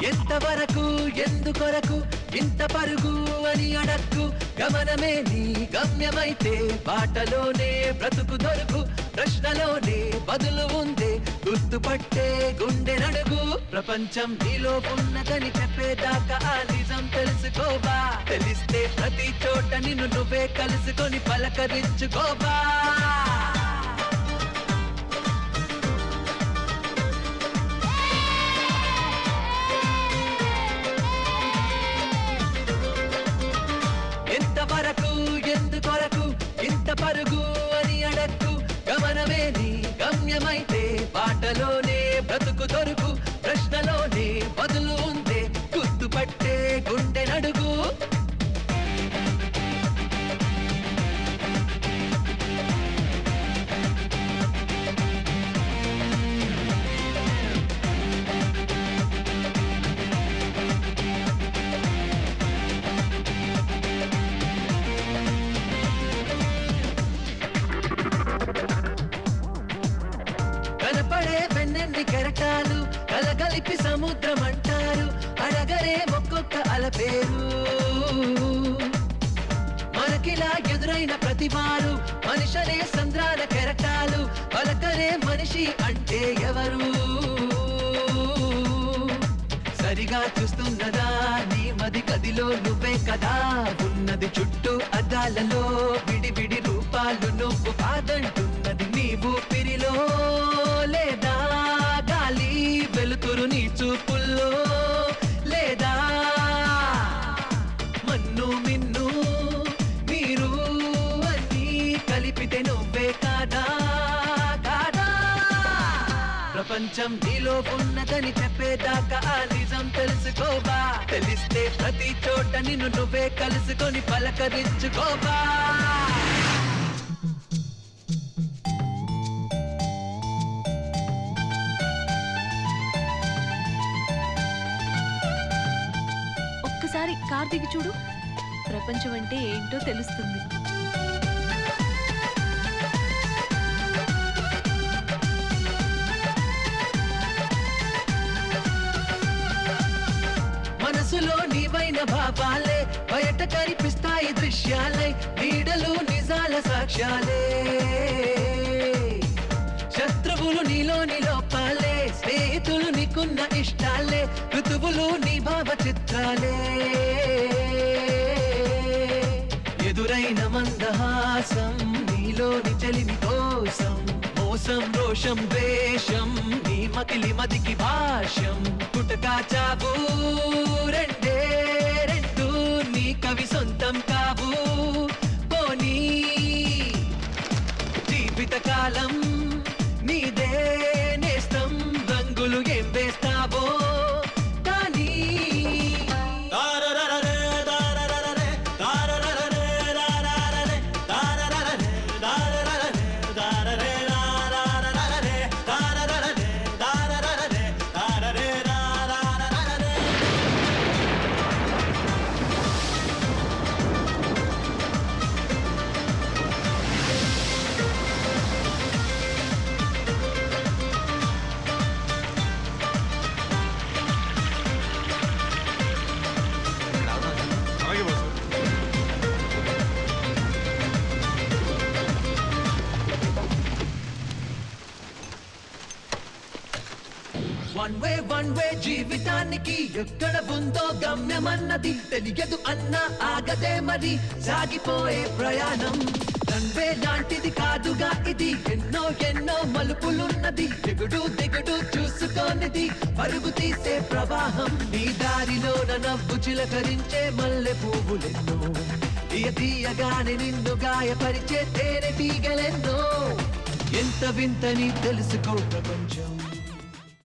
ఎంతవరకు ఎందుకొరకు ఇంత పరుగు అని అడక్కు గమనమే నీ గమ్యమైతే బాటలోనే బ్రతుకు దొరుకు ప్రశ్నలోనే బదులు ఉందే గుర్తుపట్టే గుండె నడుగు ప్రపంచం నీలో ఉన్నదని చెప్పేదాకా ఆ నిజం తెలుసుకోవా తెలిస్తే ప్రతి చోట నిన్ను నువ్వే కలుసుకొని పలకరించుకోవా ఎంతవరకు ఎందుకొరకు ఇంత పరుగు అని అడక్కు గమనమే నీ గమ్యమైతే బాటలోనే బ్రతుకు దొరుకు ప్రశ్నలోనే బదులు ఉందే గుర్తుపట్టే గుండె నడుగు కనపడే వెన్నెన్ని కెరటాలు కలగలిపి సముద్రం అంటారు అడగరే ఒక్కొక్క అలపేరు మనకిలా ఎదురైన ప్రతివారు మనిషనే సంద్రాల కెరటాలు పలకరే మనిషి అంటే ఎవరు సరిగా చూస్తున్నదా నీ మది గదిలో నువ్వే కదా ఉన్నది చుట్టూ అద్దాలలో విడివిడి రూపాలు నువ్వు కాదంటున్నది నీవు పిరిలో లేదా గాలి వెలుతురు నీ చూపుల్లో లేదా మన్ను మిన్ను మీరు అన్నీ కలిపితే నువ్వే కాదా కాదా ప్రపంచం నీలో ఉన్నదని చెప్పేదాకా ఆ నిజం తెలుసుకోవా తెలిస్తే ప్రతి చోట నిన్ను నువ్వే కలుసుకొని పలకరించుకోవా ఒక్కసారి కార్ దిగి చూడు ప్రపంచం అంటే ఏంటో తెలుస్తుంది మనసులో నీవైన భావాలే బయట కనిపిస్తాయి దృశ్యాలై నీడలు నిజాల సాక్ష్యాలే శత్రువులు నీలోని లోపాలే స్నేహితులు నీకున్న ఇష్టాలే ఋతువులు నీ భావ చిత్రాలే ఎదురైన మందహాసం నీలోని చలిమి కోసం మోసం రోషం ద్వేషం నీ మకిలి మదికి భాష్యం పుటకా చావు రెండే రెండు నీ కవి సొంతం కావు పోనీ జీవిత కాలం నీదే నేస్తం రంగులు ఏం వేస్తావో కానీ వన్ వే జీవితానికి ఎక్కడ ఉందో గమ్యమన్నది తెలియదు అన్న ఆగదే మరి సాగిపోయే ప్రయాణం రన్వే లాంటిది కాదుగా ఇది ఎన్నో ఎన్నో మలుపులున్నది దిగుడు దిగుడు చూసుకోనిది పరుగు తీసే ప్రవాహం నీ దారిలో నవ్వు చిలకరించే మల్లె పువ్వులెన్నో తీయగానే నిన్ను గాయపరిచే తేనె తీగలెన్నో ఎంత వింతని తెలుసుకో ప్రపంచం